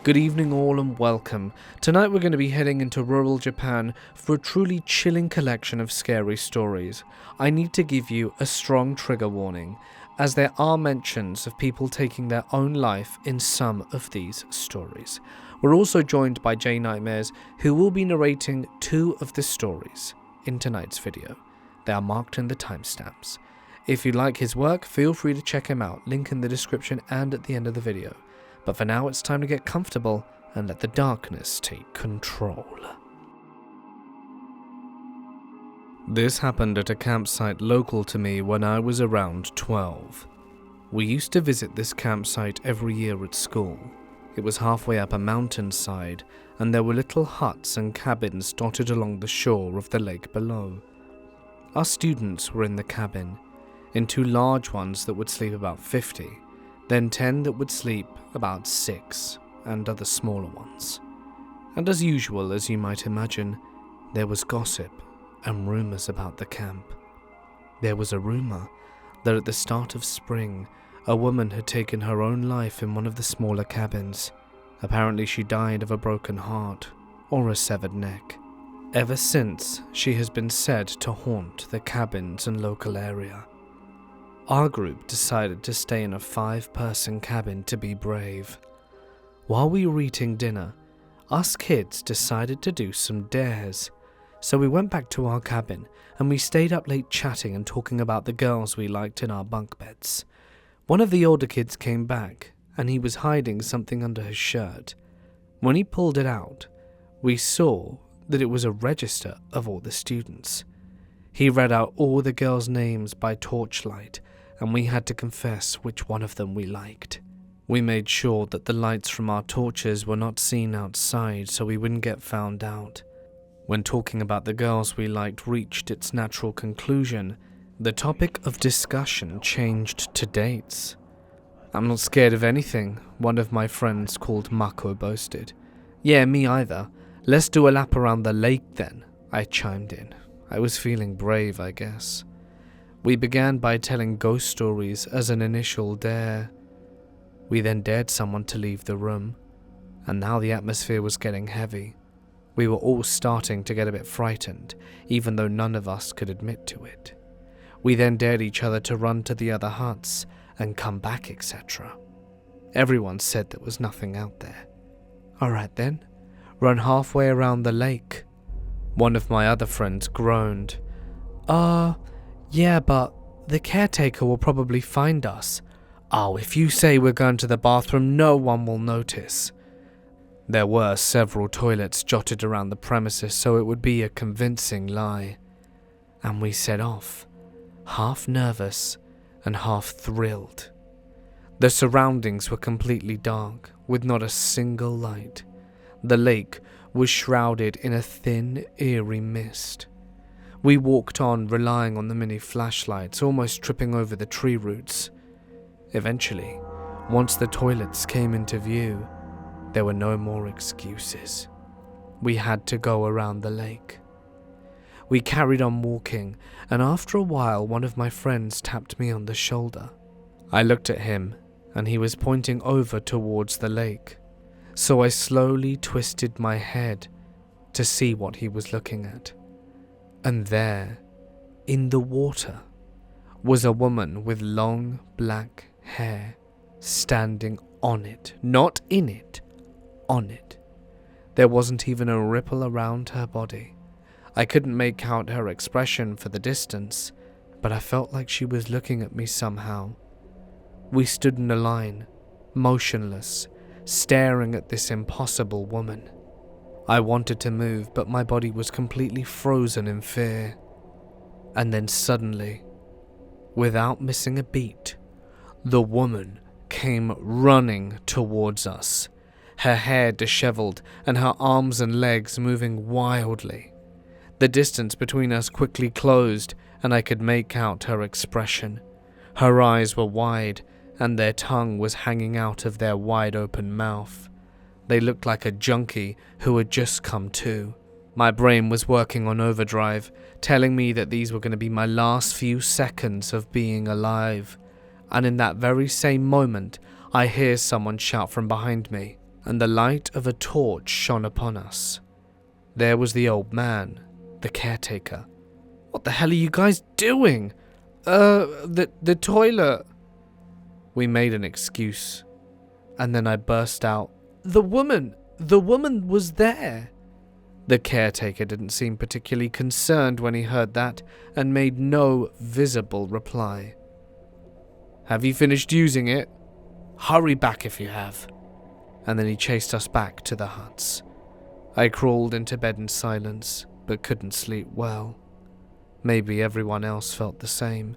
Good evening all and welcome. Tonight we're going to be heading into rural Japan for a truly chilling collection of scary stories. I need to give you a strong trigger warning, as there are mentions of people taking their own life in some of these stories. We're also joined by J Nightmares, who will be narrating 2 of the stories in tonight's video. They are marked in the timestamps. If you like his work, feel free to check him out, link in the description and at the end of the video. But for now, it's time to get comfortable and let the darkness take control. This happened at a campsite local to me when I was around 12. We used to visit this campsite every year at school. It was halfway up a mountainside, and there were little huts and cabins dotted along the shore of the lake below. Our students were in the cabin, in 2 large ones that would sleep about 50, then 10 that would sleep about 6, and other smaller ones. And as usual, as you might imagine, there was gossip and rumours about the camp. There was a rumour that at the start of spring, a woman had taken her own life in one of the smaller cabins. Apparently she died of a broken heart or a severed neck. Ever since, she has been said to haunt the cabins and local area. Our group decided to stay in a 5-person cabin to be brave. While we were eating dinner, us kids decided to do some dares. So we went back to our cabin and we stayed up late chatting and talking about the girls we liked in our bunk beds. One of the older kids came back and he was hiding something under his shirt. When he pulled it out, we saw that it was a register of all the students. He read out all the girls' names by torchlight, and we had to confess which one of them we liked. We made sure that the lights from our torches were not seen outside so we wouldn't get found out. When talking about the girls we liked reached its natural conclusion, the topic of discussion changed to dates. "I'm not scared of anything," one of my friends called Mako boasted. "Yeah, me either. Let's do a lap around the lake then," I chimed in. I was feeling brave, I guess. We began by telling ghost stories as an initial dare. We then dared someone to leave the room, and now the atmosphere was getting heavy. We were all starting to get a bit frightened, even though none of us could admit to it. We then dared each other to run to the other huts and come back, etc. Everyone said there was nothing out there. "Alright then, run halfway around the lake." One of my other friends groaned. Yeah, but the caretaker will probably find us." "Oh, if you say we're going to the bathroom, no one will notice." There were several toilets jotted around the premises, so it would be a convincing lie. And we set off, half nervous and half thrilled. The surroundings were completely dark, with not a single light. The lake was shrouded in a thin, eerie mist. We walked on, relying on the mini flashlights, almost tripping over the tree roots. Eventually, once the toilets came into view, there were no more excuses. We had to go around the lake. We carried on walking, and after a while, one of my friends tapped me on the shoulder. I looked at him, and he was pointing over towards the lake, so I slowly twisted my head to see what he was looking at. And there, in the water, was a woman with long black hair, standing on it, not in it, on it. There wasn't even a ripple around her body. I couldn't make out her expression for the distance, but I felt like she was looking at me somehow. We stood in a line, motionless, staring at this impossible woman. I wanted to move, but my body was completely frozen in fear. And then suddenly, without missing a beat, the woman came running towards us, her hair disheveled and her arms and legs moving wildly. The distance between us quickly closed, and I could make out her expression. Her eyes were wide, and their tongue was hanging out of their wide-open mouth. They looked like a junkie who had just come to. My brain was working on overdrive, telling me that these were going to be my last few seconds of being alive. And in that very same moment, I hear someone shout from behind me, and the light of a torch shone upon us. There was the old man, the caretaker. "What the hell are you guys doing?" The toilet." We made an excuse, and then I burst out, The woman was there." The caretaker didn't seem particularly concerned when he heard that, and made no visible reply. "Have you finished using it? Hurry back if you have." And then he chased us back to the huts. I crawled into bed in silence, but couldn't sleep well. Maybe everyone else felt the same.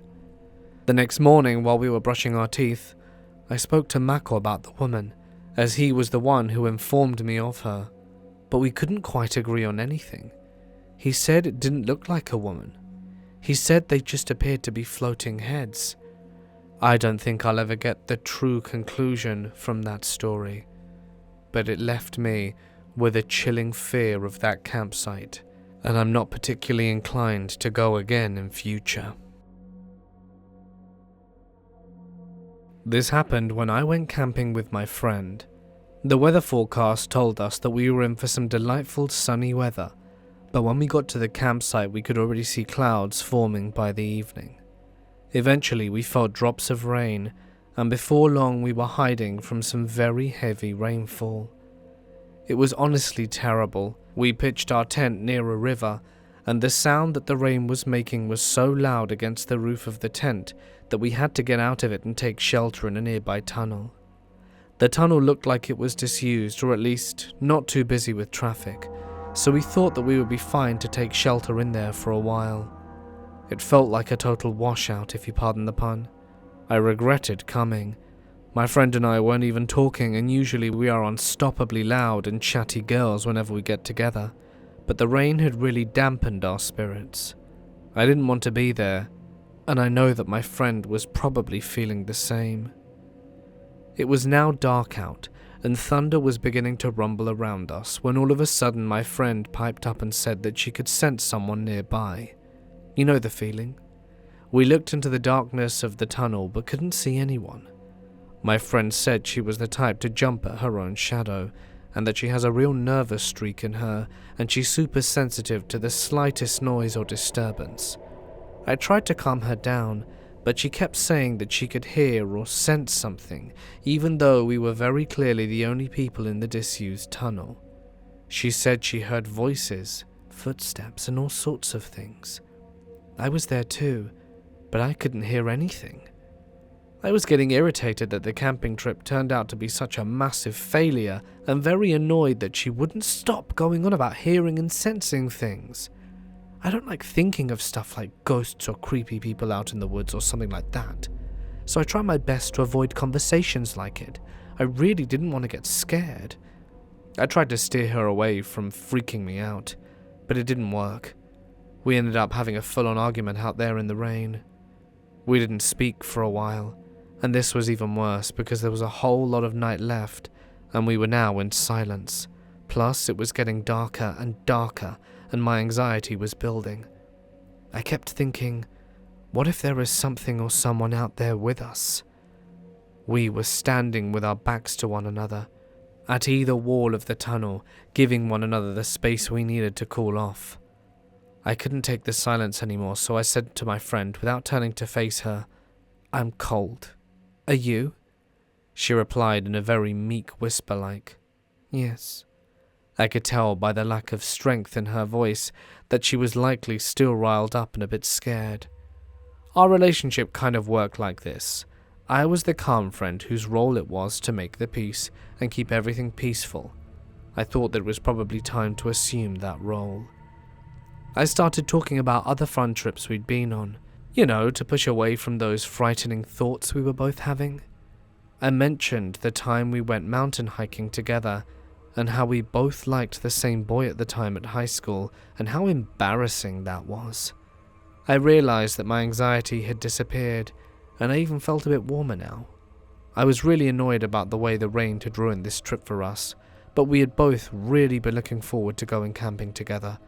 The next morning, while we were brushing our teeth, I spoke to Mako about the woman, as he was the one who informed me of her, but we couldn't quite agree on anything. He said it didn't look like a woman. He said they just appeared to be floating heads. I don't think I'll ever get the true conclusion from that story, but it left me with a chilling fear of that campsite, and I'm not particularly inclined to go again in future. This happened when I went camping with my friend. The weather forecast told us that we were in for some delightful sunny weather, but when we got to the campsite we could already see clouds forming by the evening. Eventually we felt drops of rain, and before long we were hiding from some very heavy rainfall. It was honestly terrible. We pitched our tent near a river, and the sound that the rain was making was so loud against the roof of the tent that we had to get out of it and take shelter in a nearby tunnel. The tunnel looked like it was disused, or at least not too busy with traffic, so we thought that we would be fine to take shelter in there for a while. It felt like a total washout, if you pardon the pun. I regretted coming. My friend and I weren't even talking, and usually we are unstoppably loud and chatty girls whenever we get together, but the rain had really dampened our spirits. I didn't want to be there, and I know that my friend was probably feeling the same. It was now dark out, and thunder was beginning to rumble around us when all of a sudden my friend piped up and said that she could sense someone nearby. You know the feeling? We looked into the darkness of the tunnel but couldn't see anyone. My friend said she was the type to jump at her own shadow, and that she has a real nervous streak in her, and she's super sensitive to the slightest noise or disturbance. I tried to calm her down, but she kept saying that she could hear or sense something, even though we were very clearly the only people in the disused tunnel. She said she heard voices, footsteps, and all sorts of things. I was there too, but I couldn't hear anything. I was getting irritated that the camping trip turned out to be such a massive failure, and very annoyed that she wouldn't stop going on about hearing and sensing things. I don't like thinking of stuff like ghosts or creepy people out in the woods or something like that, so I try my best to avoid conversations like it. I really didn't want to get scared. I tried to steer her away from freaking me out, but it didn't work. We ended up having a full-on argument out there in the rain. We didn't speak for a while, and this was even worse because there was a whole lot of night left, and we were now in silence. Plus, it was getting darker and darker, and my anxiety was building. I kept thinking, what if there is something or someone out there with us? We were standing with our backs to one another, at either wall of the tunnel, giving one another the space we needed to cool off. I couldn't take the silence anymore, so I said to my friend, without turning to face her, "I'm cold. Are you?" She replied in a very meek whisper like, "Yes." I could tell by the lack of strength in her voice that she was likely still riled up and a bit scared. Our relationship kind of worked like this. I was the calm friend whose role it was to make the peace and keep everything peaceful. I thought that it was probably time to assume that role. I started talking about other fun trips we'd been on, to push away from those frightening thoughts we were both having. I mentioned the time we went mountain hiking together, and how we both liked the same boy at the time at high school, and how embarrassing that was. I realized that my anxiety had disappeared, and I even felt a bit warmer now. I was really annoyed about the way the rain had ruined this trip for us, but we had both really been looking forward to going camping together,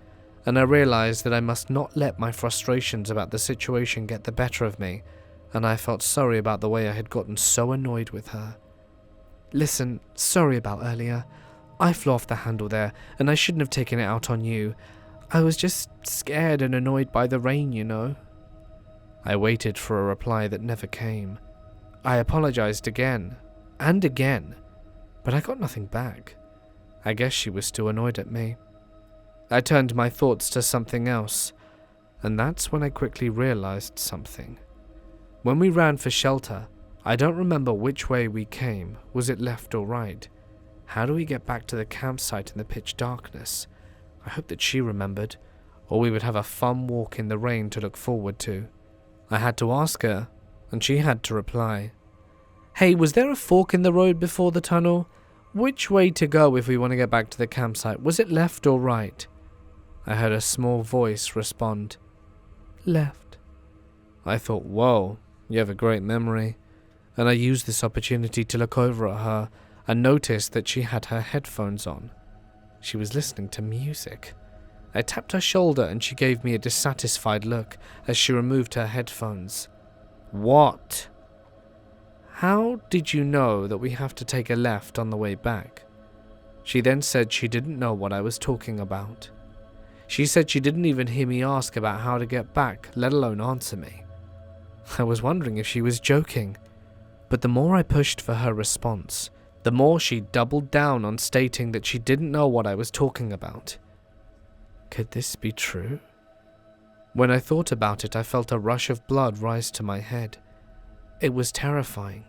and I realized that I must not let my frustrations about the situation get the better of me, and I felt sorry about the way I had gotten so annoyed with her. Listen, sorry about earlier. I flew off the handle there, and I shouldn't have taken it out on you. I was just scared and annoyed by the rain, you know." I waited for a reply that never came. I apologized again, and again, but I got nothing back. I guess she was still annoyed at me. I turned my thoughts to something else, and that's when I quickly realized something. When we ran for shelter, I don't remember which way we came. Was it left or right? How do we get back to the campsite in the pitch darkness? I hope that she remembered, or we would have a fun walk in the rain to look forward to. I had to ask her, and she had to reply. "Hey, was there a fork in the road before the tunnel? Which way to go if we want to get back to the campsite? Was it left or right?" I heard a small voice respond, "Left." I thought, whoa, you have a great memory. And I used this opportunity to look over at her and noticed that she had her headphones on. She was listening to music. I tapped her shoulder and she gave me a dissatisfied look as she removed her headphones. "What?" "How did you know that we have to take a left on the way back?" She then said she didn't know what I was talking about. She said she didn't even hear me ask about how to get back, let alone answer me. I was wondering if she was joking, but the more I pushed for her response, the more she doubled down on stating that she didn't know what I was talking about. Could this be true? When I thought about it, I felt a rush of blood rise to my head. It was terrifying.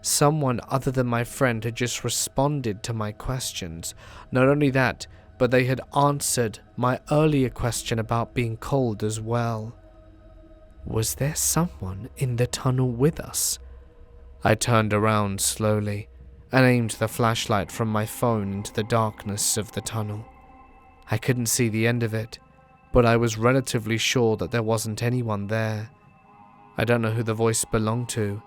Someone other than my friend had just responded to my questions. Not only that, but they had answered my earlier question about being cold as well. Was there someone in the tunnel with us? I turned around slowly and aimed the flashlight from my phone into the darkness of the tunnel. I couldn't see the end of it, but I was relatively sure that there wasn't anyone there. I don't know who the voice belonged to,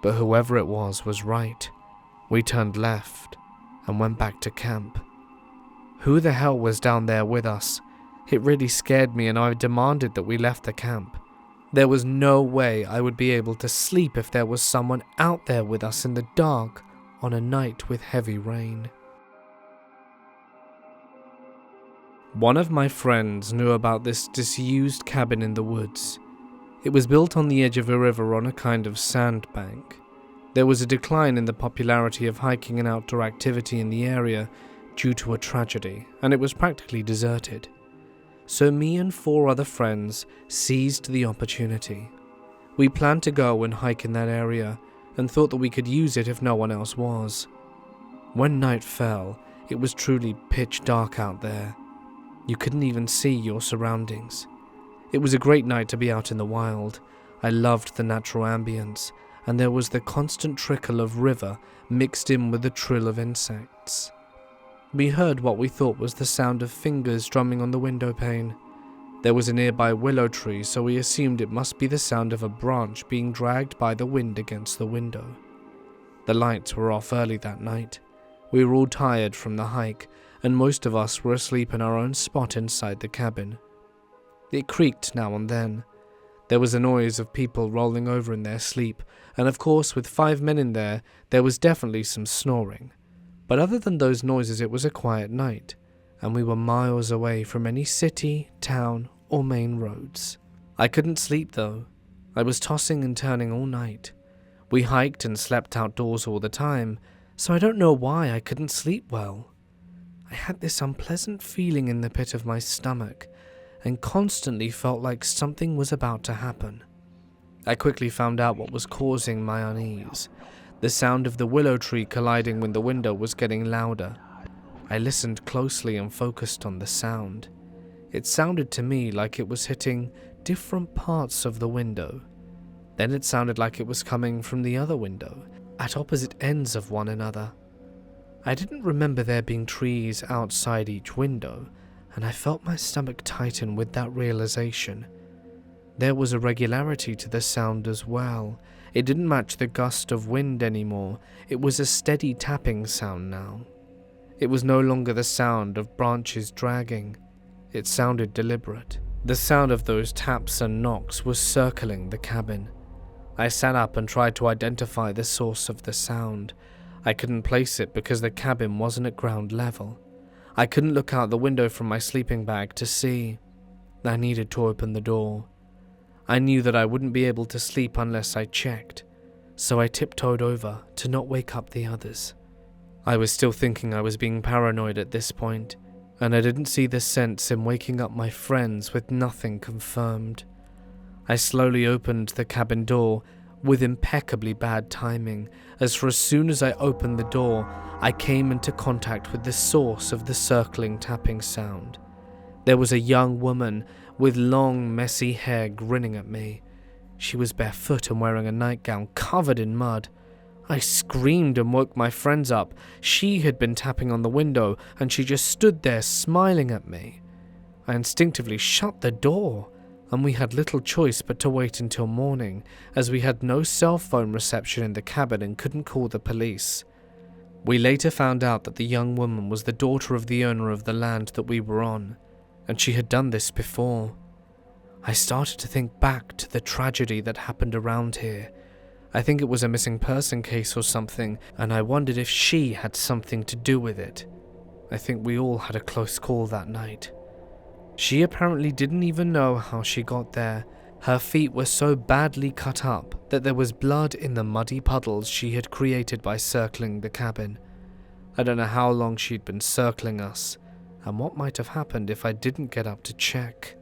but whoever it was right. We turned left and went back to camp. Who the hell was down there with us? It really scared me and I demanded that we left the camp. There was no way I would be able to sleep if there was someone out there with us in the dark on a night with heavy rain. One of my friends knew about this disused cabin in the woods. It was built on the edge of a river on a kind of sandbank. There was a decline in the popularity of hiking and outdoor activity in the area due to a tragedy, and it was practically deserted. So me and 4 other friends seized the opportunity. We planned to go and hike in that area and thought that we could use it if no one else was. When night fell, it was truly pitch dark out there. You couldn't even see your surroundings. It was a great night to be out in the wild. I loved the natural ambience, and there was the constant trickle of river mixed in with the trill of insects. We heard what we thought was the sound of fingers drumming on the window pane. There was a nearby willow tree, so we assumed it must be the sound of a branch being dragged by the wind against the window. The lights were off early that night. We were all tired from the hike, and most of us were asleep in our own spot inside the cabin. It creaked now and then. There was a noise of people rolling over in their sleep, and of course with 5 men in there was definitely some snoring. But other than those noises, it was a quiet night, and we were miles away from any city, town, or main roads. I couldn't sleep though. I was tossing and turning all night. We hiked and slept outdoors all the time, so I don't know why I couldn't sleep well. I had this unpleasant feeling in the pit of my stomach, and constantly felt like something was about to happen. I quickly found out what was causing my unease. The sound of the willow tree colliding with the window was getting louder. I listened closely and focused on the sound. It sounded to me like it was hitting different parts of the window. Then it sounded like it was coming from the other window, at opposite ends of one another. I didn't remember there being trees outside each window, and I felt my stomach tighten with that realization. There was a regularity to the sound as well. It didn't match the gust of wind anymore. It was a steady tapping sound now. It was no longer the sound of branches dragging. It sounded deliberate. The sound of those taps and knocks was circling the cabin. I sat up and tried to identify the source of the sound. I couldn't place it because the cabin wasn't at ground level. I couldn't look out the window from my sleeping bag to see. I needed to open the door. I knew that I wouldn't be able to sleep unless I checked, so I tiptoed over to not wake up the others. I was still thinking I was being paranoid at this point, and I didn't see the sense in waking up my friends with nothing confirmed. I slowly opened the cabin door with impeccably bad timing, as soon as I opened the door, I came into contact with the source of the circling tapping sound. There was a young woman with long, messy hair grinning at me. She was barefoot and wearing a nightgown covered in mud. I screamed and woke my friends up. She had been tapping on the window, and she just stood there smiling at me. I instinctively shut the door, and we had little choice but to wait until morning, as we had no cell phone reception in the cabin and couldn't call the police. We later found out that the young woman was the daughter of the owner of the land that we were on, and she had done this before. I started to think back to the tragedy that happened around here. I think it was a missing person case or something, and I wondered if she had something to do with it. I think we all had a close call that night. She apparently didn't even know how she got there. Her feet were so badly cut up that there was blood in the muddy puddles she had created by circling the cabin. I don't know how long she'd been circling us, and what might have happened if I didn't get up to check.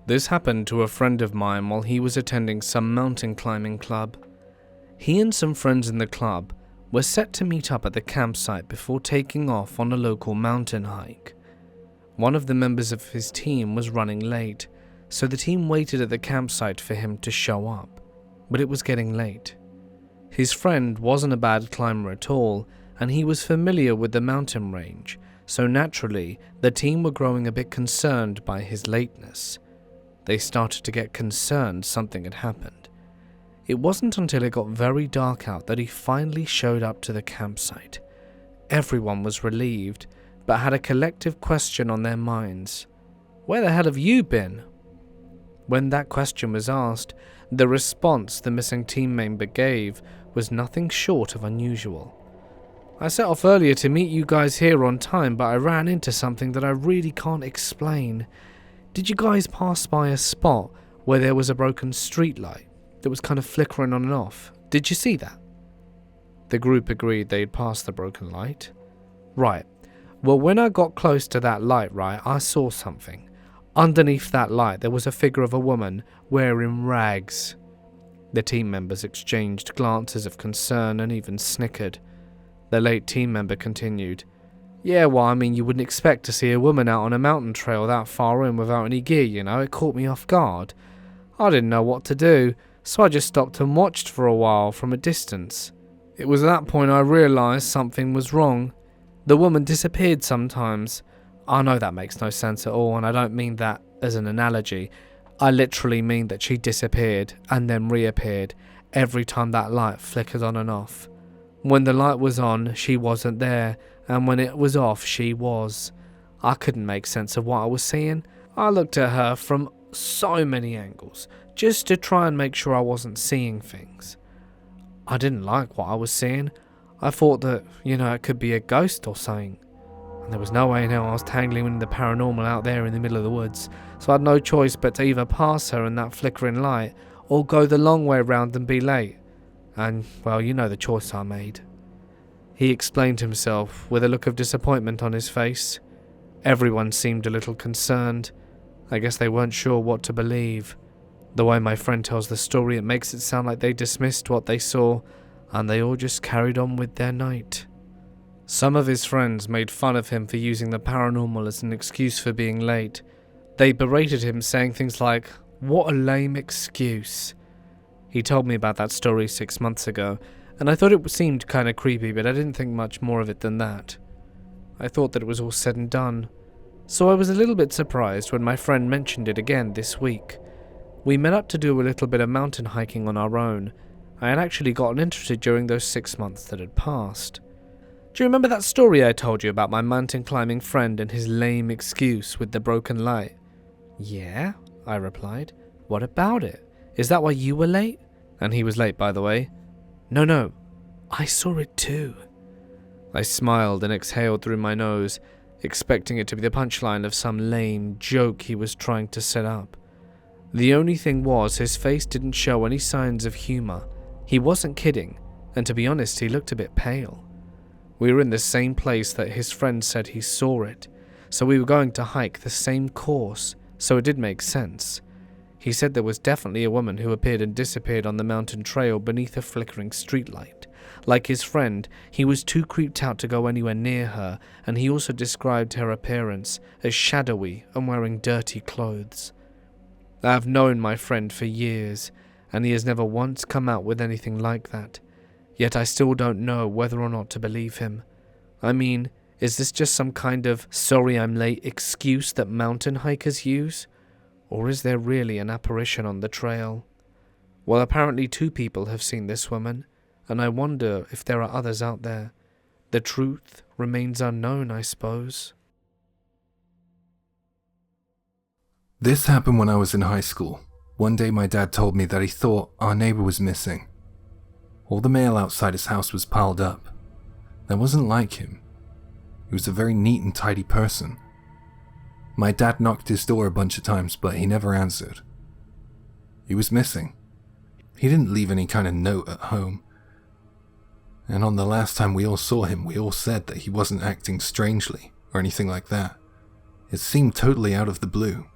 This happened to a friend of mine while he was attending some mountain climbing club. He and some friends in the club were set to meet up at the campsite before taking off on a local mountain hike. One of the members of his team was running late, so the team waited at the campsite for him to show up, but it was getting late. His friend wasn't a bad climber at all, and he was familiar with the mountain range, so naturally the team were growing a bit concerned by his lateness. They started to get concerned something had happened. It wasn't until it got very dark out that he finally showed up to the campsite. Everyone was relieved, but had a collective question on their minds. Where the hell have you been? When that question was asked, the response the missing team member gave was nothing short of unusual. I set off earlier to meet you guys here on time, but I ran into something that I really can't explain. Did you guys pass by a spot where there was a broken streetlight that was kind of flickering on and off? Did you see that? The group agreed they'd passed the broken light. Right. Well, when I got close to that light, right, I saw something. Underneath that light, there was a figure of a woman wearing rags. The team members exchanged glances of concern and even snickered. The late team member continued. Yeah, well, I mean, you wouldn't expect to see a woman out on a mountain trail that far in without any gear, you know. It caught me off guard. I didn't know what to do, so I just stopped and watched for a while from a distance. It was at that point I realised something was wrong. The woman disappeared sometimes. I know that makes no sense at all, and I don't mean that as an analogy. I literally mean that she disappeared and then reappeared every time that light flickered on and off. When the light was on, she wasn't there, and when it was off, she was. I couldn't make sense of what I was seeing. I looked at her from so many angles, just to try and make sure I wasn't seeing things. I didn't like what I was seeing. I thought that, it could be a ghost or something. And there was no way in hell I was tangling in the paranormal out there in the middle of the woods, so I had no choice but to either pass her in that flickering light, or go the long way round and be late. And, well, you know the choice I made. He explained himself with a look of disappointment on his face. Everyone seemed a little concerned. I guess they weren't sure what to believe. The way my friend tells the story, it makes it sound like they dismissed what they saw, and they all just carried on with their night. Some of his friends made fun of him for using the paranormal as an excuse for being late. They berated him, saying things like, "What a lame excuse." He told me about that story 6 months ago, and I thought it seemed kind of creepy, but I didn't think much more of it than that. I thought that it was all said and done. So I was a little bit surprised when my friend mentioned it again this week. We met up to do a little bit of mountain hiking on our own. I had actually gotten interested during those 6 months that had passed. Do you remember that story I told you about my mountain climbing friend and his lame excuse with the broken light? Yeah, I replied. What about it? Is that why you were late? And he was late, by the way. No, I saw it too. I smiled and exhaled through my nose, expecting it to be the punchline of some lame joke he was trying to set up. The only thing was, his face didn't show any signs of humor. He wasn't kidding, and to be honest, he looked a bit pale. We were in the same place that his friend said he saw it, so we were going to hike the same course, so it did make sense. He said there was definitely a woman who appeared and disappeared on the mountain trail beneath a flickering streetlight. Like his friend, he was too creeped out to go anywhere near her, and he also described her appearance as shadowy and wearing dirty clothes. I've known my friend for years, and he has never once come out with anything like that. Yet I still don't know whether or not to believe him. I mean, is this just some kind of sorry I'm late excuse that mountain hikers use? Or is there really an apparition on the trail? Well, apparently 2 people have seen this woman, and I wonder if there are others out there. The truth remains unknown, I suppose. This happened when I was in high school. One day my dad told me that he thought our neighbor was missing. All the mail outside his house was piled up. That wasn't like him. He was a very neat and tidy person. My dad knocked his door a bunch of times, but he never answered. He was missing. He didn't leave any kind of note at home. And on the last time we all saw him, we all said that he wasn't acting strangely or anything like that. It seemed totally out of the blue.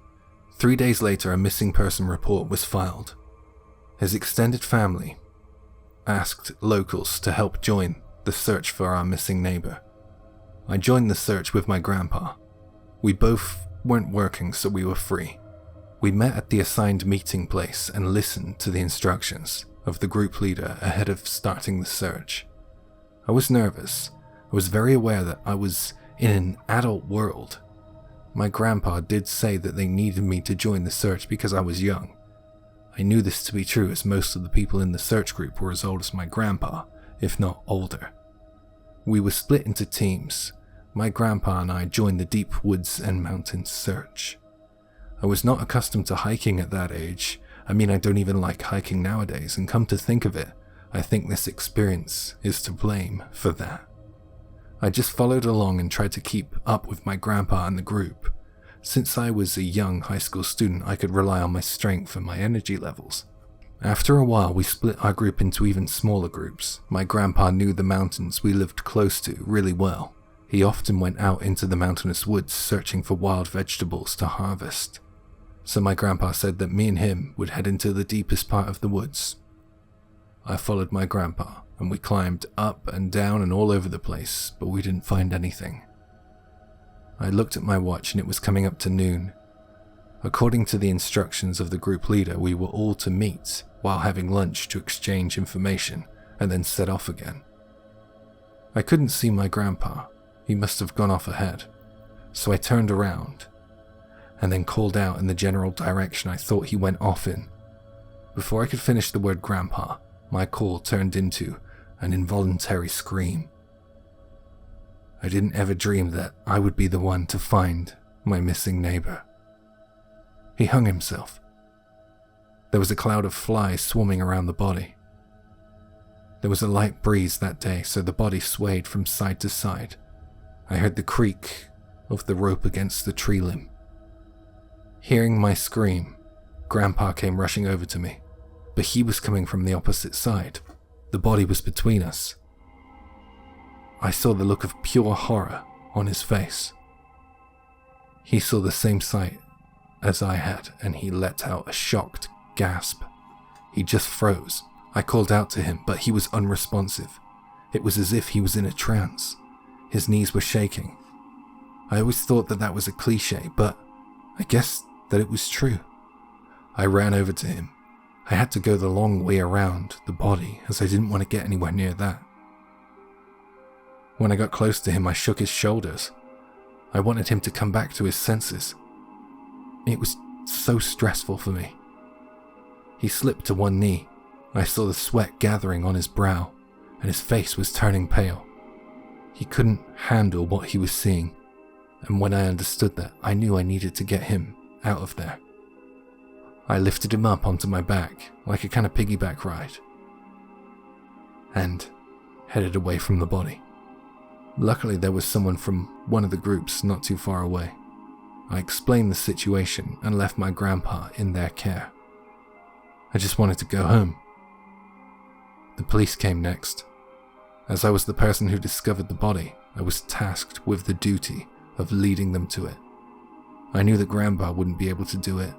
3 days later, a missing person report was filed. His extended family asked locals to help join the search for our missing neighbor. I joined the search with my grandpa. We both weren't working, so we were free. We met at the assigned meeting place and listened to the instructions of the group leader ahead of starting the search. I was nervous. I was very aware that I was in an adult world. My grandpa did say that they needed me to join the search because I was young. I knew this to be true, as most of the people in the search group were as old as my grandpa, if not older. We were split into teams. My grandpa and I joined the deep woods and mountains search. I was not accustomed to hiking at that age. I mean, I don't even like hiking nowadays, and come to think of it, I think this experience is to blame for that. I just followed along and tried to keep up with my grandpa and the group. Since I was a young high school student, I could rely on my strength and my energy levels. After a while, we split our group into even smaller groups. My grandpa knew the mountains we lived close to really well. He often went out into the mountainous woods searching for wild vegetables to harvest. So my grandpa said that me and him would head into the deepest part of the woods. I followed my grandpa, and we climbed up and down and all over the place, but we didn't find anything. I looked at my watch and it was coming up to noon. According to the instructions of the group leader, we were all to meet while having lunch to exchange information and then set off again. I couldn't see my grandpa. He must have gone off ahead. So I turned around and then called out in the general direction I thought he went off in. Before I could finish the word grandpa, my call turned into an involuntary scream. I didn't ever dream that I would be the one to find my missing neighbor. He hung himself. There was a cloud of flies swarming around the body. There was a light breeze that day, so the body swayed from side to side. I heard the creak of the rope against the tree limb. Hearing my scream, Grandpa came rushing over to me, but he was coming from the opposite side. The body was between us. I saw the look of pure horror on his face. He saw the same sight as I had, and he let out a shocked gasp. He just froze. I called out to him, but he was unresponsive. It was as if he was in a trance. His knees were shaking. I always thought that was a cliche, but I guess that it was true. I ran over to him. I had to go the long way around the body, as I didn't want to get anywhere near that. When I got close to him, I shook his shoulders. I wanted him to come back to his senses. It was so stressful for me. He slipped to one knee. I saw the sweat gathering on his brow, and his face was turning pale. He couldn't handle what he was seeing, and when I understood that, I knew I needed to get him out of there. I lifted him up onto my back, like a kind of piggyback ride. and headed away from the body. Luckily, there was someone from one of the groups not too far away. I explained the situation and left my grandpa in their care. I just wanted to go home. The police came next. As I was the person who discovered the body, I was tasked with the duty of leading them to it. I knew that Grandpa wouldn't be able to do it,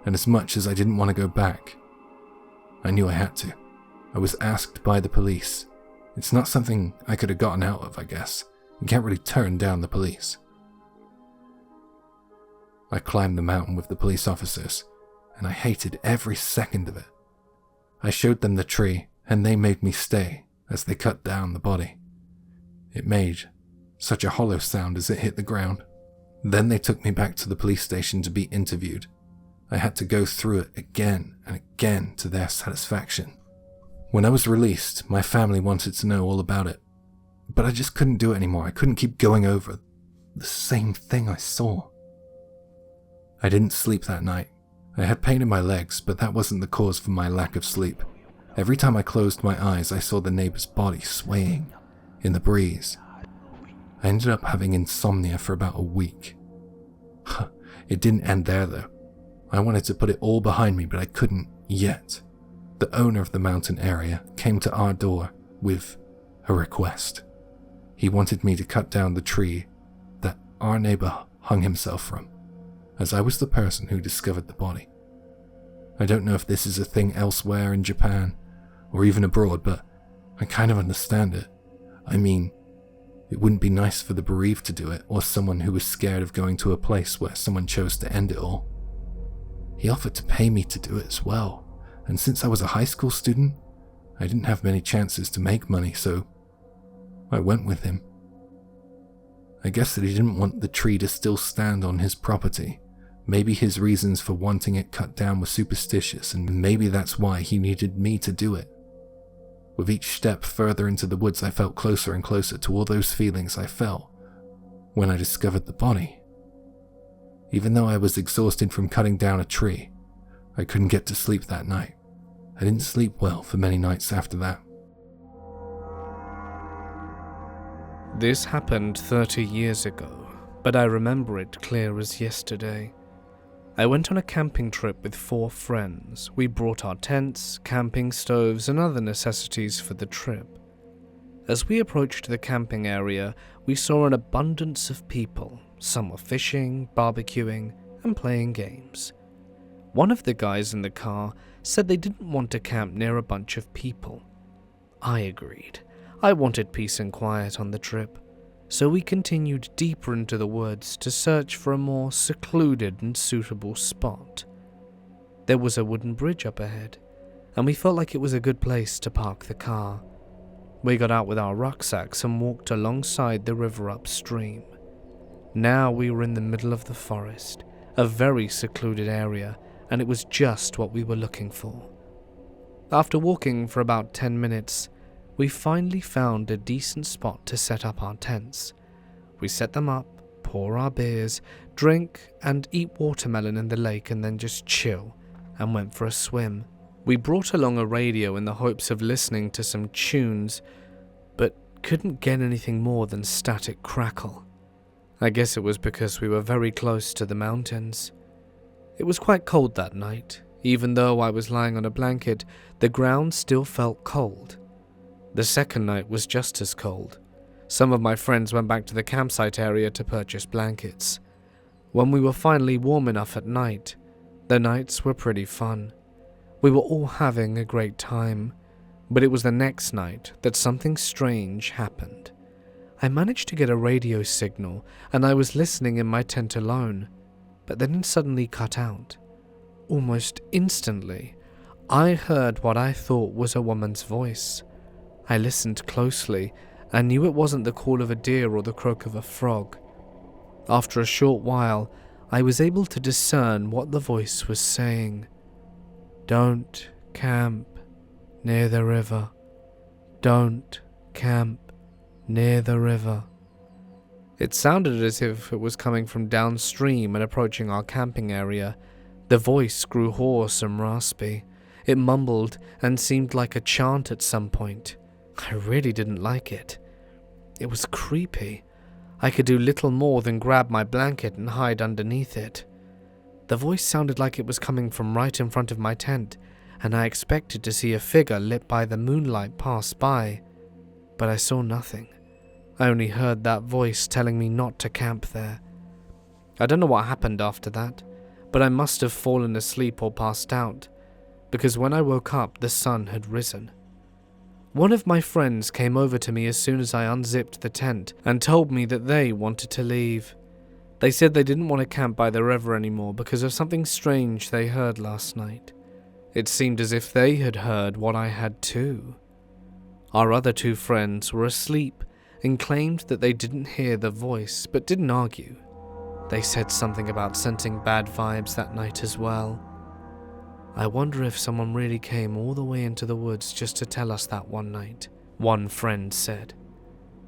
and as much as I didn't want to go back, I knew I had to. I was asked by the police. It's not something I could have gotten out of, I guess. You can't really turn down the police. I climbed the mountain with the police officers, and I hated every second of it. I showed them the tree, and they made me stay as they cut down the body. It made such a hollow sound as it hit the ground. Then they took me back to the police station to be interviewed. I had to go through it again and again to their satisfaction. When I was released, my family wanted to know all about it, but I just couldn't do it anymore. I couldn't keep going over the same thing I saw. I didn't sleep that night. I had pain in my legs, but that wasn't the cause for my lack of sleep. Every time I closed my eyes, I saw the neighbor's body swaying in the breeze. I ended up having insomnia for about a week. It didn't end there though. I wanted to put it all behind me, but I couldn't yet. The owner of the mountain area came to our door with a request. He wanted me to cut down the tree that our neighbor hung himself from, as I was the person who discovered the body. I don't know if this is a thing elsewhere in Japan or even abroad, but I kind of understand it. I mean, it wouldn't be nice for the bereaved to do it, or someone who was scared of going to a place where someone chose to end it all. He offered to pay me to do it as well, and since I was a high school student, I didn't have many chances to make money, so I went with him. I guess that he didn't want the tree to still stand on his property. Maybe his reasons for wanting it cut down were superstitious, and maybe that's why he needed me to do it. With each step further into the woods, I felt closer and closer to all those feelings I felt when I discovered the body. Even though I was exhausted from cutting down a tree, I couldn't get to sleep that night. I didn't sleep well for many nights after that. This happened 30 years ago, but I remember it clear as yesterday. I went on a camping trip with 4 friends. We brought our tents, camping stoves, and other necessities for the trip. As we approached the camping area, we saw an abundance of people. Some were fishing, barbecuing, and playing games. One of the guys in the car said they didn't want to camp near a bunch of people. I agreed. I wanted peace and quiet on the trip, so we continued deeper into the woods to search for a more secluded and suitable spot. There was a wooden bridge up ahead, and we felt like it was a good place to park the car. We got out with our rucksacks and walked alongside the river upstream. Now we were in the middle of the forest, a very secluded area, and it was just what we were looking for. After walking for about 10 minutes, we finally found a decent spot to set up our tents. We set them up, pour our beers, drink, and eat watermelon in the lake, and then just chill, and went for a swim. We brought along a radio in the hopes of listening to some tunes, but couldn't get anything more than static crackle. I guess it was because we were very close to the mountains. It was quite cold that night. Even though I was lying on a blanket, the ground still felt cold. The second night was just as cold. Some of my friends went back to the campsite area to purchase blankets. When we were finally warm enough at night, the nights were pretty fun. We were all having a great time, but it was the next night that something strange happened. I managed to get a radio signal, and I was listening in my tent alone, but then it suddenly cut out. Almost instantly, I heard what I thought was a woman's voice. I listened closely and knew it wasn't the call of a deer or the croak of a frog. After a short while, I was able to discern what the voice was saying. "Don't camp near the river. Don't camp near the river." It sounded as if it was coming from downstream and approaching our camping area. The voice grew hoarse and raspy. It mumbled and seemed like a chant at some point. I really didn't like it. It was creepy. I could do little more than grab my blanket and hide underneath it. The voice sounded like it was coming from right in front of my tent, and I expected to see a figure lit by the moonlight pass by, but I saw nothing. I only heard that voice telling me not to camp there. I don't know what happened after that, but I must have fallen asleep or passed out, because when I woke up, the sun had risen. One of my friends came over to me as soon as I unzipped the tent and told me that they wanted to leave. They said they didn't want to camp by the river anymore because of something strange they heard last night. It seemed as if they had heard what I had too. Our other two friends were asleep and claimed that they didn't hear the voice, but didn't argue. They said something about sensing bad vibes that night as well. I wonder if someone really came all the way into the woods just to tell us that one night, one friend said.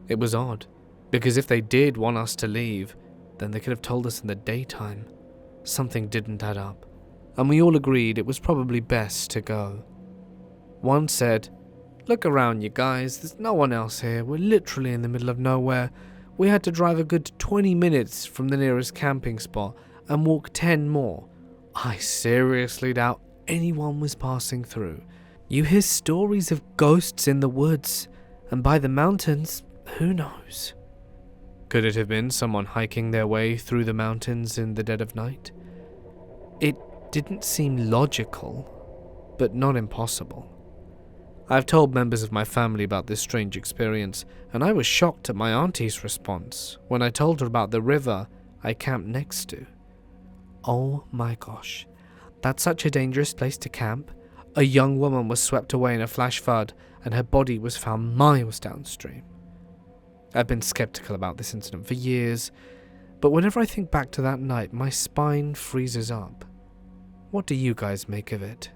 It was odd, because if they did want us to leave, then they could have told us in the daytime. Something didn't add up, and we all agreed it was probably best to go. One said, "Look around, you guys, there's no one else here. We're literally in the middle of nowhere. We had to drive a good 20 minutes from the nearest camping spot and walk 10 more. I seriously doubt anyone was passing through. You hear stories of ghosts in the woods, and by the mountains, who knows?" Could it have been someone hiking their way through the mountains in the dead of night? It didn't seem logical, but not impossible. I've told members of my family about this strange experience, and I was shocked at my auntie's response when I told her about the river I camped next to. Oh my gosh, that's such a dangerous place to camp. A young woman was swept away in a flash flood, and her body was found miles downstream. I've been skeptical about this incident for years, but whenever I think back to that night, my spine freezes up. What do you guys make of it?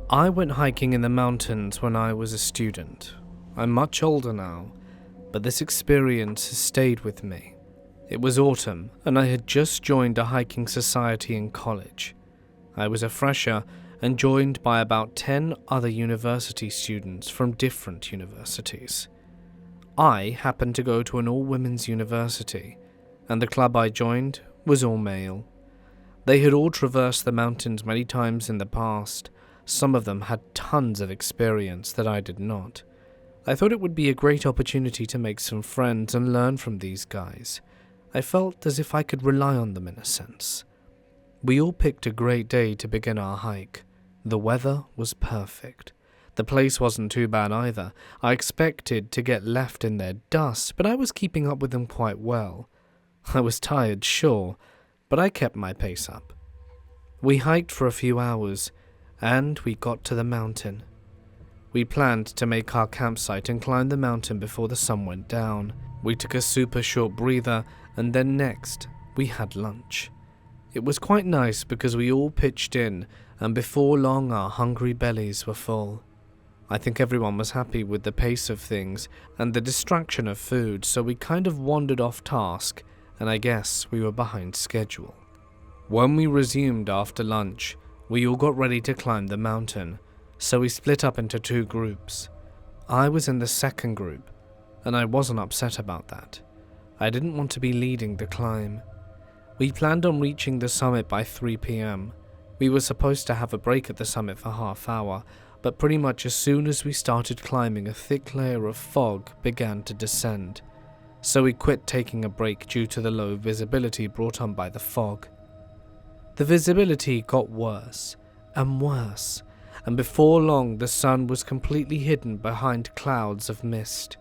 I went hiking in the mountains when I was a student. I'm much older now, but this experience has stayed with me. It was autumn, and I had just joined a hiking society in college. I was a fresher and joined by about 10 other university students from different universities. I happened to go to an all-women's university, and the club I joined was all male. They had all traversed the mountains many times in the past. Some of them had tons of experience that I did not. I thought it would be a great opportunity to make some friends and learn from these guys. I felt as if I could rely on them in a sense. We all picked a great day to begin our hike. The weather was perfect. The place wasn't too bad either. I expected to get left in their dust, but I was keeping up with them quite well. I was tired, sure, but I kept my pace up. We hiked for a few hours, and we got to the mountain. We planned to make our campsite and climb the mountain before the sun went down. We took a super short breather, and then next, we had lunch. It was quite nice because we all pitched in, and before long our hungry bellies were full. I think everyone was happy with the pace of things and the distraction of food, so we kind of wandered off task, and I guess we were behind schedule. When we resumed after lunch, we all got ready to climb the mountain, so we split up into 2 groups. I was in the second group, and I wasn't upset about that. I didn't want to be leading the climb. We planned on reaching the summit by 3 p.m. We were supposed to have a break at the summit for half hour, but pretty much as soon as we started climbing, a thick layer of fog began to descend. So we quit taking a break due to the low visibility brought on by the fog. The visibility got worse and worse, and before long the sun was completely hidden behind clouds of mist.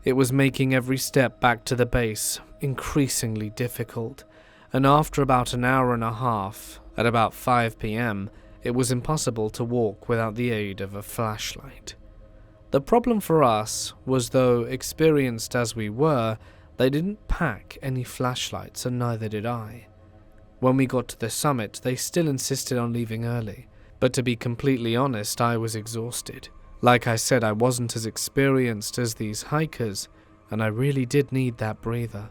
It was making every step back to the base increasingly difficult, and after about an hour and a half, at about 5 p.m, it was impossible to walk without the aid of a flashlight. The problem for us was, though experienced as we were, they didn't pack any flashlights, and neither did I. When we got to the summit, they still insisted on leaving early, but to be completely honest, I was exhausted. Like I said, I wasn't as experienced as these hikers, and I really did need that breather.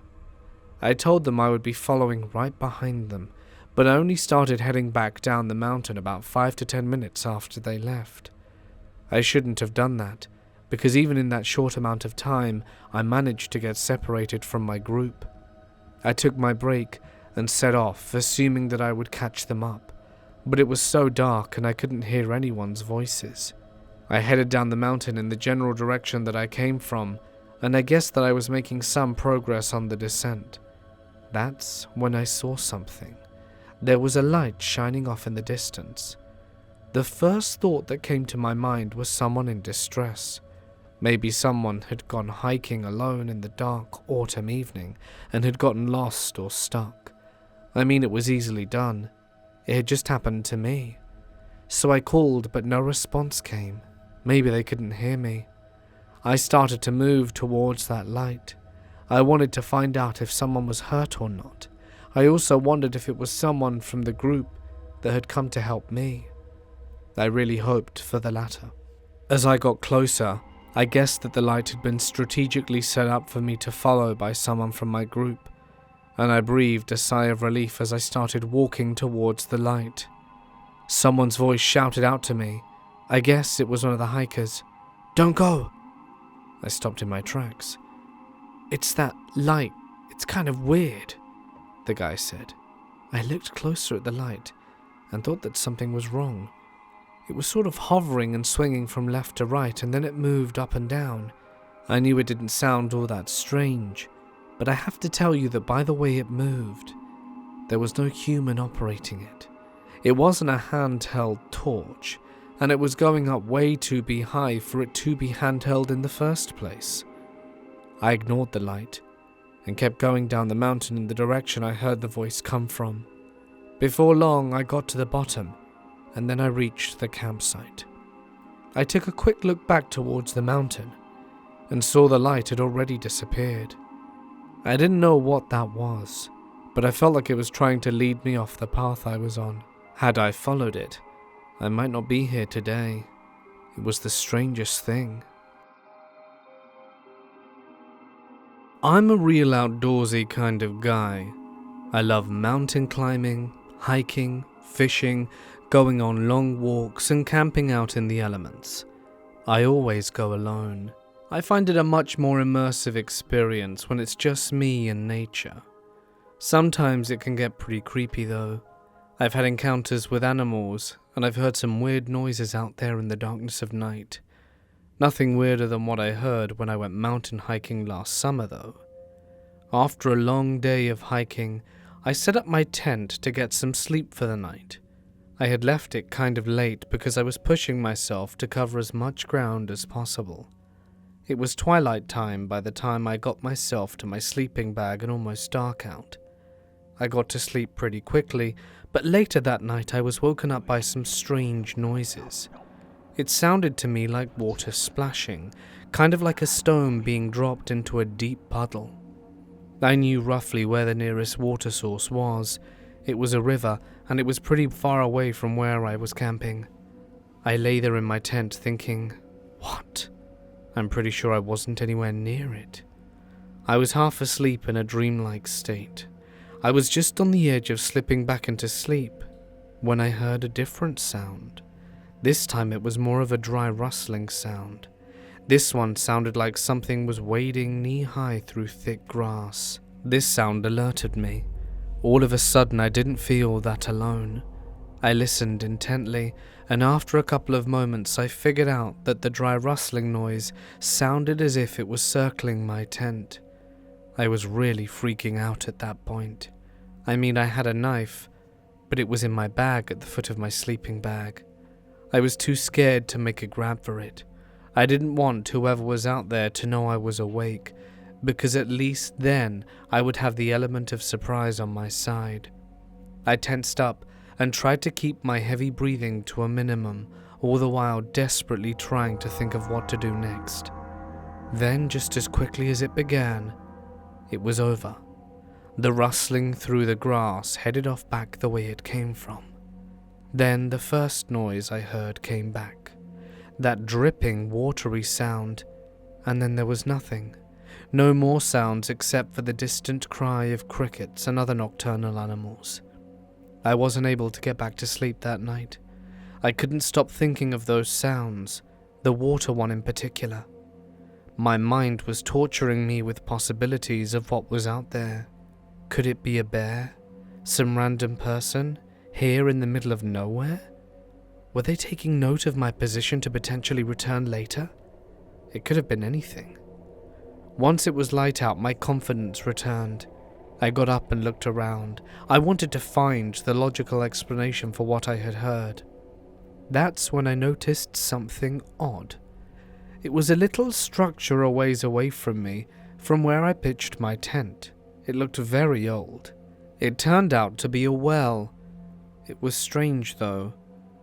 I told them I would be following right behind them, but I only started heading back down the mountain about 5 to 10 minutes after they left. I shouldn't have done that, because even in that short amount of time, I managed to get separated from my group. I took my break and set off, assuming that I would catch them up, but it was so dark and I couldn't hear anyone's voices. I headed down the mountain in the general direction that I came from, and I guessed that I was making some progress on the descent. That's when I saw something. There was a light shining off in the distance. The first thought that came to my mind was someone in distress. Maybe someone had gone hiking alone in the dark autumn evening and had gotten lost or stuck. I mean, it was easily done. It had just happened to me. So I called, but no response came. Maybe they couldn't hear me. I started to move towards that light. I wanted to find out if someone was hurt or not. I also wondered if it was someone from the group that had come to help me. I really hoped for the latter. As I got closer, I guessed that the light had been strategically set up for me to follow by someone from my group, and I breathed a sigh of relief as I started walking towards the light. Someone's voice shouted out to me. I guess it was one of the hikers. "Don't go!" I stopped in my tracks. "It's that light. It's kind of weird," the guy said. I looked closer at the light and thought that something was wrong. It was sort of hovering and swinging from left to right, and then it moved up and down. I knew it didn't sound all that strange, but I have to tell you that by the way it moved, there was no human operating it. It wasn't a handheld torch, and it was going up way too high for it to be handheld in the first place. I ignored the light and kept going down the mountain in the direction I heard the voice come from. Before long, I got to the bottom, and then I reached the campsite. I took a quick look back towards the mountain and saw the light had already disappeared. I didn't know what that was, but I felt like it was trying to lead me off the path I was on. Had I followed it, I might not be here today. It was the strangest thing. I'm a real outdoorsy kind of guy. I love mountain climbing, hiking, fishing, going on long walks and camping out in the elements. I always go alone. I find it a much more immersive experience when it's just me and nature. Sometimes it can get pretty creepy though. I've had encounters with animals, and I've heard some weird noises out there in the darkness of night. Nothing weirder than what I heard when I went mountain hiking last summer though. After a long day of hiking, I set up my tent to get some sleep for the night. I had left it kind of late because I was pushing myself to cover as much ground as possible. It was twilight time by the time I got myself to my sleeping bag and almost dark out. I got to sleep pretty quickly, but later that night I was woken up by some strange noises. It sounded to me like water splashing, kind of like a stone being dropped into a deep puddle. I knew roughly where the nearest water source was. It was a river, and it was pretty far away from where I was camping. I lay there in my tent thinking, what? I'm pretty sure I wasn't anywhere near it. I was half asleep in a dreamlike state. I was just on the edge of slipping back into sleep when I heard a different sound. This time it was more of a dry rustling sound. This one sounded like something was wading knee-high through thick grass. This sound alerted me. All of a sudden I didn't feel that alone. I listened intently, and after a couple of moments I figured out that the dry rustling noise sounded as if it was circling my tent. I was really freaking out at that point. I mean, I had a knife, but it was in my bag at the foot of my sleeping bag. I was too scared to make a grab for it. I didn't want whoever was out there to know I was awake, because at least then I would have the element of surprise on my side. I tensed up and tried to keep my heavy breathing to a minimum, all the while desperately trying to think of what to do next. Then, just as quickly as it began, it was over. The rustling through the grass headed off back the way it came from. Then the first noise I heard came back. That dripping, watery sound, and then there was nothing. No more sounds except for the distant cry of crickets and other nocturnal animals. I wasn't able to get back to sleep that night. I couldn't stop thinking of those sounds, the water one in particular. My mind was torturing me with possibilities of what was out there. Could it be a bear? Some random person? Here in the middle of nowhere? Were they taking note of my position to potentially return later? It could have been anything. Once it was light out, my confidence returned. I got up and looked around. I wanted to find the logical explanation for what I had heard. That's when I noticed something odd. It was a little structure a ways away from me, from where I pitched my tent. It looked very old. It turned out to be a well. It was strange though.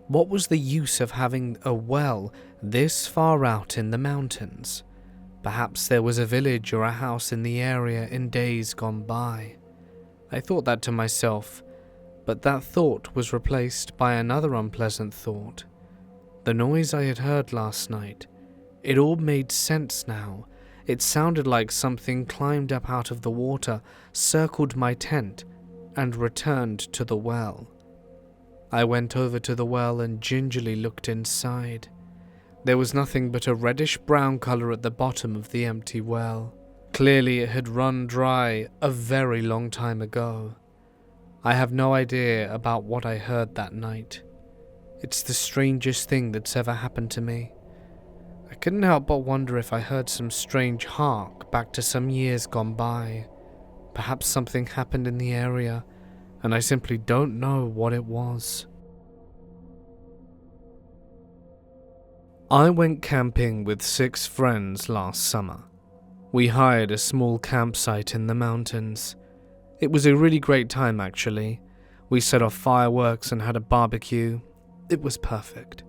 What was the use of having a well this far out in the mountains? Perhaps there was a village or a house in the area in days gone by. I thought that to myself, but that thought was replaced by another unpleasant thought. The noise I had heard last night. It all made sense now. It sounded like something climbed up out of the water, circled my tent, and returned to the well. I went over to the well and gingerly looked inside. There was nothing but a reddish-brown color at the bottom of the empty well. Clearly it had run dry a very long time ago. I have no idea about what I heard that night. It's the strangest thing that's ever happened to me. I couldn't help but wonder if I heard some strange hark back to some years gone by. Perhaps something happened in the area, and I simply don't know what it was. I went camping with 6 friends last summer. We hired a small campsite in the mountains. It was a really great time actually. We set off fireworks and had a barbecue. It was perfect.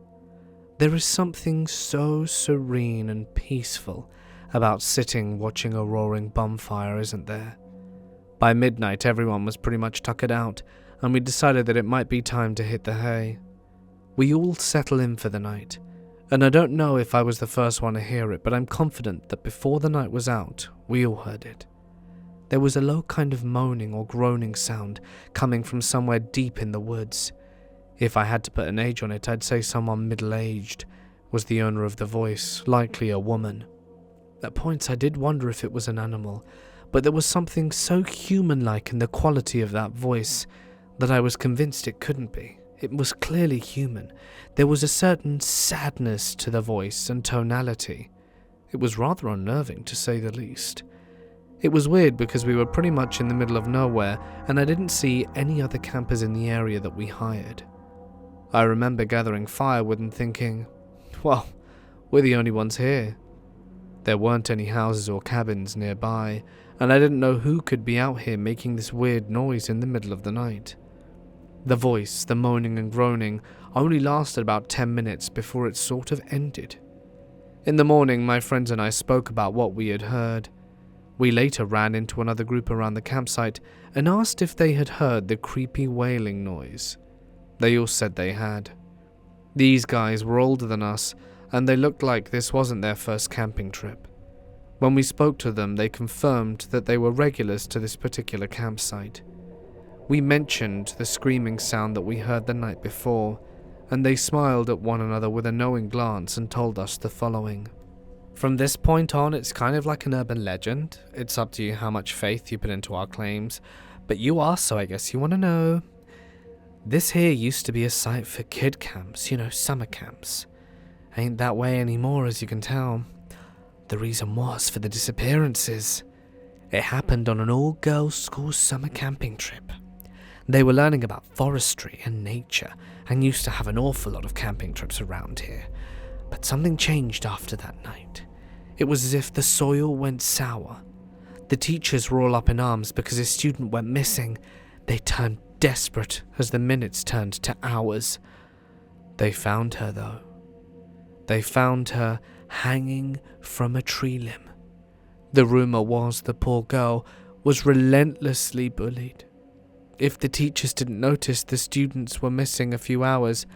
There is something so serene and peaceful about sitting watching a roaring bonfire, isn't there? By midnight everyone was pretty much tuckered out, and we decided that it might be time to hit the hay. We all settle in for the night, and I don't know if I was the first one to hear it, but I'm confident that before the night was out, we all heard it. There was a low kind of moaning or groaning sound coming from somewhere deep in the woods. If I had to put an age on it, I'd say someone middle-aged was the owner of the voice, likely a woman. At points I did wonder if it was an animal, but there was something so human-like in the quality of that voice that I was convinced it couldn't be. It was clearly human. There was a certain sadness to the voice and tonality. It was rather unnerving, to say the least. It was weird because we were pretty much in the middle of nowhere, and I didn't see any other campers in the area that we hired. I remember gathering firewood and thinking, well, we're the only ones here. There weren't any houses or cabins nearby, and I didn't know who could be out here making this weird noise in the middle of the night. The voice, the moaning and groaning, only lasted about 10 minutes before it sort of ended. In the morning, my friends and I spoke about what we had heard. We later ran into another group around the campsite and asked if they had heard the creepy wailing noise. They all said they had. These guys were older than us, and they looked like this wasn't their first camping trip. When we spoke to them, they confirmed that they were regulars to this particular campsite. We mentioned the screaming sound that we heard the night before, and they smiled at one another with a knowing glance and told us the following. From this point on, it's kind of like an urban legend. It's up to you how much faith you put into our claims, but you asked, so I guess you want to know. This here used to be a site for kid camps, summer camps. Ain't that way anymore, as you can tell. The reason was for the disappearances. It happened on an all-girls school summer camping trip. They were learning about forestry and nature, and used to have an awful lot of camping trips around here. But something changed after that night. It was as if the soil went sour. The teachers were all up in arms because a student went missing. They turned desperate as the minutes turned to hours. They found her, though. They found her hanging from a tree limb. The rumor was the poor girl was relentlessly bullied. If the teachers didn't notice the students were missing a few hours,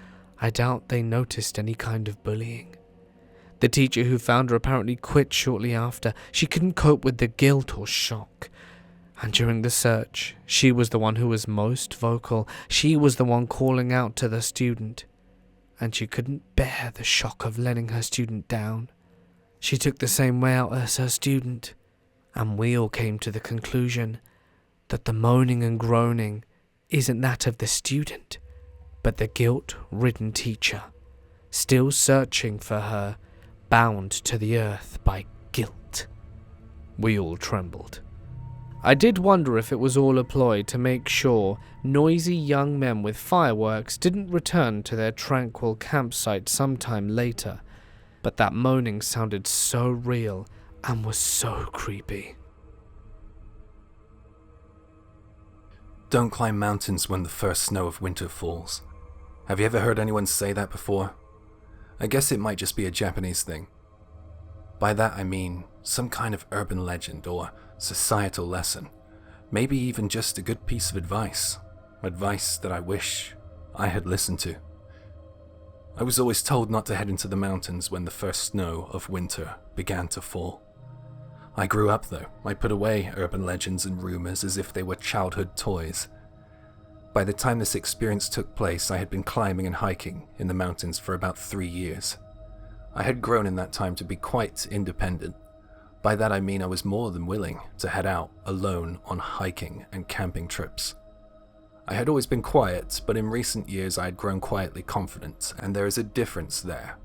I doubt they noticed any kind of bullying. The teacher who found her apparently quit shortly after. She couldn't cope with the guilt or shock. And during the search, she was the one who was most vocal. She was the one calling out to the student. And she couldn't bear the shock of letting her student down. She took the same way out as her student. And we all came to the conclusion that the moaning and groaning isn't that of the student, but the guilt-ridden teacher, still searching for her, bound to the earth by guilt. We all trembled. I did wonder if it was all a ploy to make sure noisy young men with fireworks didn't return to their tranquil campsite sometime later, but that moaning sounded so real and was so creepy. Don't climb mountains when the first snow of winter falls. Have you ever heard anyone say that before? I guess it might just be a Japanese thing. By that I mean some kind of urban legend or societal lesson. Maybe even just a good piece of advice. Advice that I wish I had listened to. I was always told not to head into the mountains when the first snow of winter began to fall. I grew up though. I put away urban legends and rumors as if they were childhood toys. By the time this experience took place, I had been climbing and hiking in the mountains for about 3 years. I had grown in that time to be quite independent. By that I mean I was more than willing to head out alone on hiking and camping trips. I had always been quiet, but in recent years I had grown quietly confident, and there is a difference there.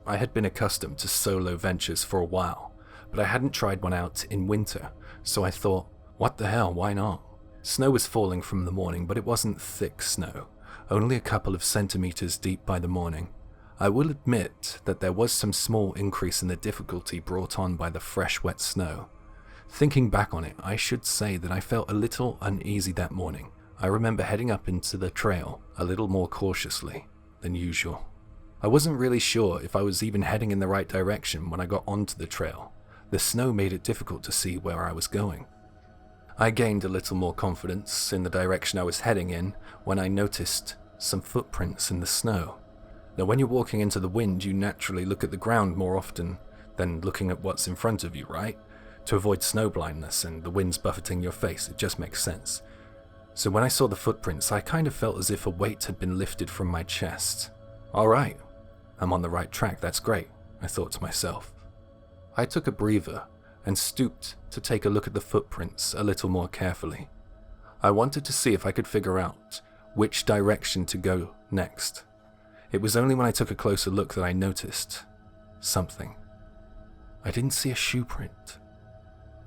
I had been accustomed to solo ventures for a while, but I hadn't tried one out in winter, so I thought, what the hell, why not? Snow was falling from the morning, but it wasn't thick snow, only a couple of centimeters deep by the morning. I will admit that there was some small increase in the difficulty brought on by the fresh, wet snow. Thinking back on it, I should say that I felt a little uneasy that morning. I remember heading up into the trail a little more cautiously than usual. I wasn't really sure if I was even heading in the right direction when I got onto the trail. The snow made it difficult to see where I was going. I gained a little more confidence in the direction I was heading in when I noticed some footprints in the snow. Now, when you're walking into the wind, you naturally look at the ground more often than looking at what's in front of you, right? To avoid snow blindness and the wind's buffeting your face, it just makes sense. So when I saw the footprints, I kind of felt as if a weight had been lifted from my chest. Alright, I'm on the right track, that's great, I thought to myself. I took a breather and stooped to take a look at the footprints a little more carefully. I wanted to see if I could figure out which direction to go next. It was only when I took a closer look that I noticed something. I didn't see a shoe print.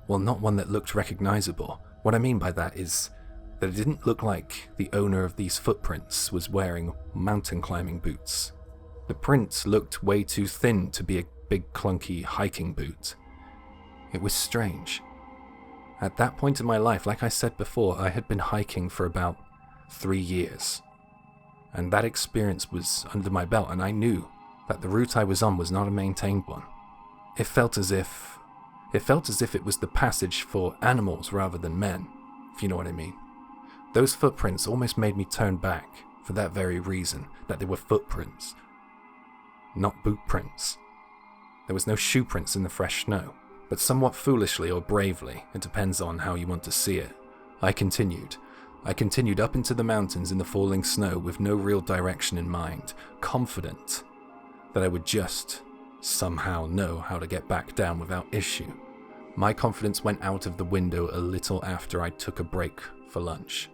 Well, not one that looked recognizable. What I mean by that is that it didn't look like the owner of these footprints was wearing mountain climbing boots. The print looked way too thin to be a big clunky hiking boot. It was strange. At that point in my life, like I said before, I had been hiking for about 3 years. And that experience was under my belt, and I knew that the route I was on was not a maintained one. It felt as if it was the passage for animals rather than men, if you know what I mean. Those footprints almost made me turn back for that very reason, that they were footprints, not boot prints. There was no shoe prints in the fresh snow, but somewhat foolishly or bravely, it depends on how you want to see it, I continued up into the mountains in the falling snow with no real direction in mind, confident that I would just somehow know how to get back down without issue. My confidence went out of the window a little after I took a break for lunch.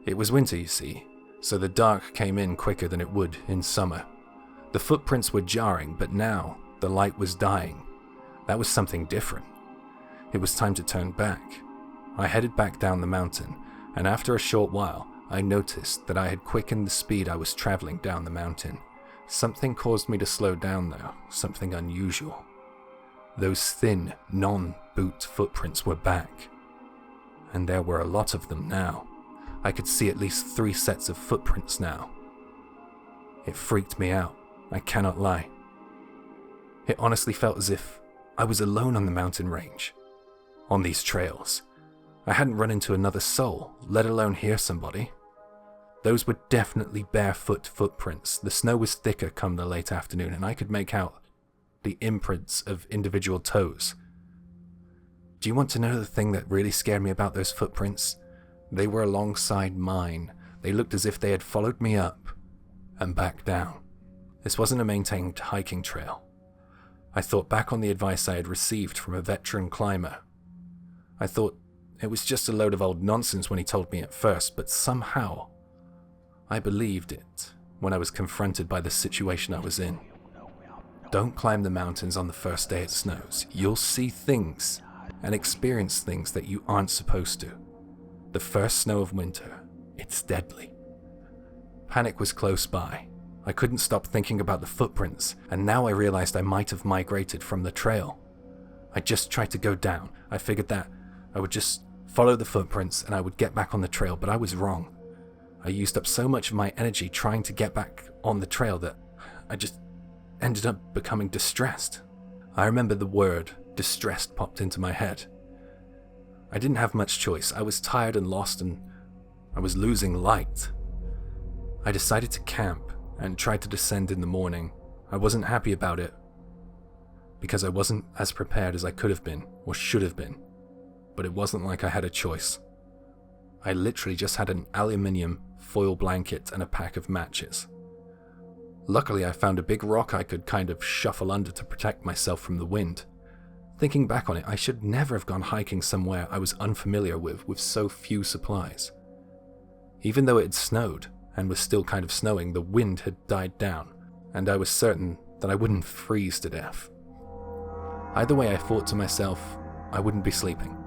It was winter, you see, so the dark came in quicker than it would in summer. The footprints were jarring, but now the light was dying. That was something different. It was time to turn back. I headed back down the mountain, and after a short while, I noticed that I had quickened the speed I was traveling down the mountain. Something caused me to slow down though, something unusual. Those thin, non-boot footprints were back. And there were a lot of them now. I could see at least 3 sets of footprints now. It freaked me out, I cannot lie. It honestly felt as if I was alone on the mountain range, on these trails. I hadn't run into another soul, let alone hear somebody. Those were definitely barefoot footprints. The snow was thicker come the late afternoon, and I could make out the imprints of individual toes. Do you want to know the thing that really scared me about those footprints? They were alongside mine. They looked as if they had followed me up and back down. This wasn't a maintained hiking trail. I thought back on the advice I had received from a veteran climber. I thought it was just a load of old nonsense when he told me at first, but somehow I believed it when I was confronted by the situation I was in. Don't climb the mountains on the first day it snows. You'll see things and experience things that you aren't supposed to. The first snow of winter, it's deadly. Panic was close by. I couldn't stop thinking about the footprints, and now I realized I might have migrated from the trail. I just tried to go down. I figured that I would just follow the footprints and I would get back on the trail, but I was wrong. I used up so much of my energy trying to get back on the trail that I just ended up becoming distressed. I remember the word distressed popped into my head. I didn't have much choice. I was tired and lost, and I was losing light. I decided to camp and tried to descend in the morning. I wasn't happy about it because I wasn't as prepared as I could have been or should have been, but it wasn't like I had a choice. I literally just had an aluminium foil blanket and a pack of matches. Luckily, I found a big rock I could kind of shuffle under to protect myself from the wind. Thinking back on it, I should never have gone hiking somewhere I was unfamiliar with so few supplies. Even though it had snowed, and was still kind of snowing, the wind had died down, and I was certain that I wouldn't freeze to death. Either way, I thought to myself, I wouldn't be sleeping.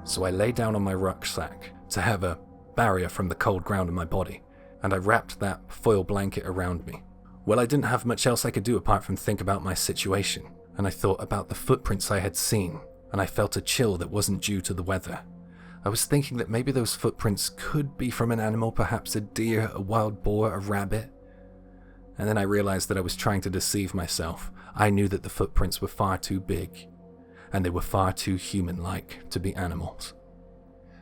So I lay down on my rucksack to have a barrier from the cold ground in my body, and I wrapped that foil blanket around me. Well, I didn't have much else I could do apart from think about my situation, and I thought about the footprints I had seen, and I felt a chill that wasn't due to the weather. I was thinking that maybe those footprints could be from an animal, perhaps a deer, a wild boar, a rabbit. And then I realized that I was trying to deceive myself. I knew that the footprints were far too big, and they were far too human-like to be animals.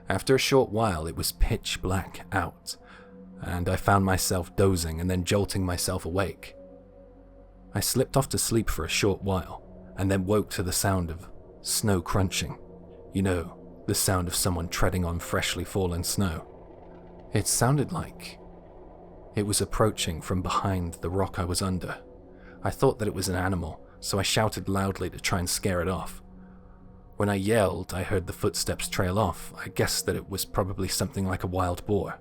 After a short while, it was pitch black out, and I found myself dozing and then jolting myself awake. I slipped off to sleep for a short while, and then woke to the sound of snow crunching. You know, the sound of someone treading on freshly fallen snow. It sounded like it was approaching from behind the rock I was under. I thought that it was an animal, so I shouted loudly to try and scare it off. When I yelled, I heard the footsteps trail off. I guessed that it was probably something like a wild boar.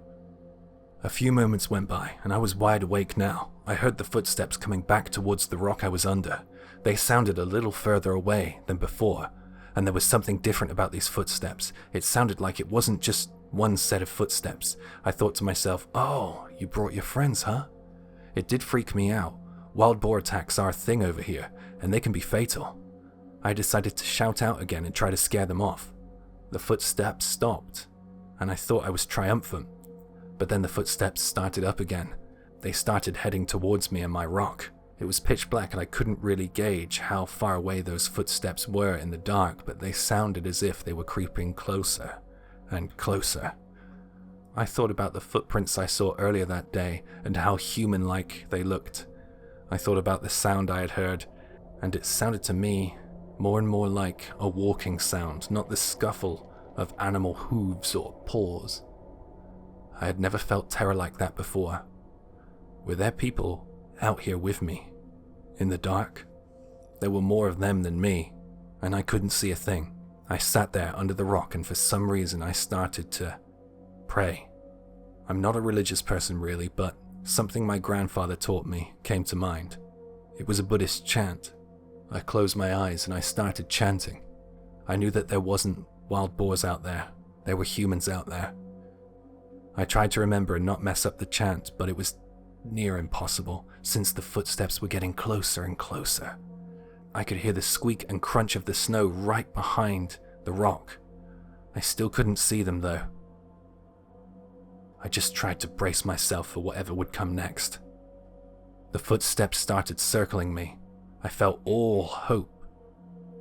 A few moments went by, and I was wide awake now. I heard the footsteps coming back towards the rock I was under. They sounded a little further away than before, and there was something different about these footsteps. It sounded like it wasn't just one set of footsteps. I thought to myself, oh, you brought your friends, huh? It did freak me out. Wild boar attacks are a thing over here, and they can be fatal. I decided to shout out again and try to scare them off. The footsteps stopped, and I thought I was triumphant. But then the footsteps started up again. They started heading towards me and my rock. It was pitch black and I couldn't really gauge how far away those footsteps were in the dark, but they sounded as if they were creeping closer and closer. I thought about the footprints I saw earlier that day and how human-like they looked. I thought about the sound I had heard, and it sounded to me more and more like a walking sound, not the scuffle of animal hooves or paws. I had never felt terror like that before. Were there people out here with me, in the dark? There were more of them than me, and I couldn't see a thing. I sat there under the rock, and for some reason I started to pray. I'm not a religious person really, but something my grandfather taught me came to mind. It was a Buddhist chant. I closed my eyes and I started chanting. I knew that there wasn't wild boars out there. There were humans out there. I tried to remember and not mess up the chant, but it was near impossible, since the footsteps were getting closer and closer. I could hear the squeak and crunch of the snow right behind the rock. I still couldn't see them though. I just tried to brace myself for whatever would come next. The footsteps started circling me. I felt all hope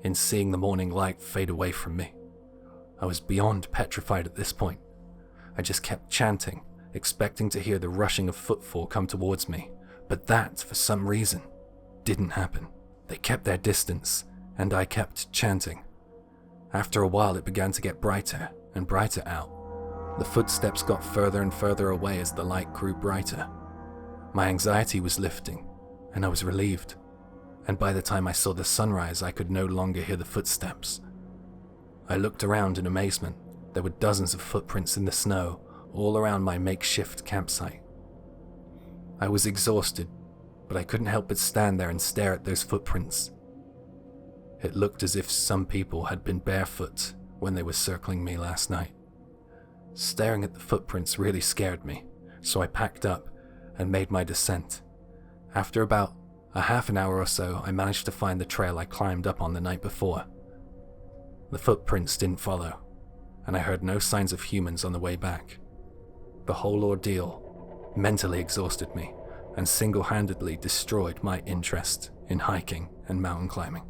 in seeing the morning light fade away from me. I was beyond petrified at this point. I just kept chanting, expecting to hear the rushing of footfall come towards me, but that, for some reason, didn't happen. They kept their distance, and I kept chanting. After a while, it began to get brighter and brighter out. The footsteps got further and further away as the light grew brighter. My anxiety was lifting, and I was relieved. And by the time I saw the sunrise, I could no longer hear the footsteps. I looked around in amazement. There were dozens of footprints in the snow, all around my makeshift campsite. I was exhausted, but I couldn't help but stand there and stare at those footprints. It looked as if some people had been barefoot when they were circling me last night. Staring at the footprints really scared me, so I packed up and made my descent. After about a half an hour or so, I managed to find the trail I climbed up on the night before. The footprints didn't follow, and I heard no signs of humans on the way back. The whole ordeal mentally exhausted me and single-handedly destroyed my interest in hiking and mountain climbing.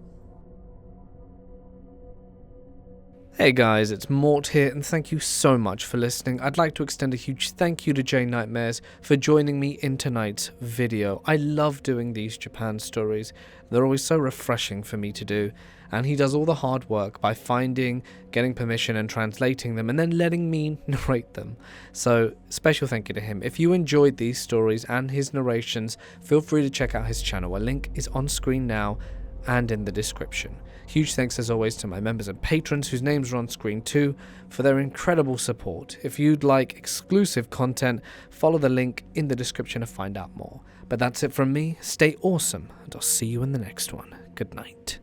Hey guys, it's Mort here, and thank you so much for listening. I'd like to extend a huge thank you to J Nightmares for joining me in tonight's video. I love doing these Japan stories. They're always so refreshing for me to do, and he does all the hard work by finding, getting permission and translating them, and then letting me narrate them. So, special thank you to him. If you enjoyed these stories and his narrations, feel free to check out his channel. A link is on screen now and in the description. Huge thanks as always to my members and patrons, whose names are on screen too, for their incredible support. If you'd like exclusive content, follow the link in the description to find out more. But that's it from me. Stay awesome, and I'll see you in the next one. Good night.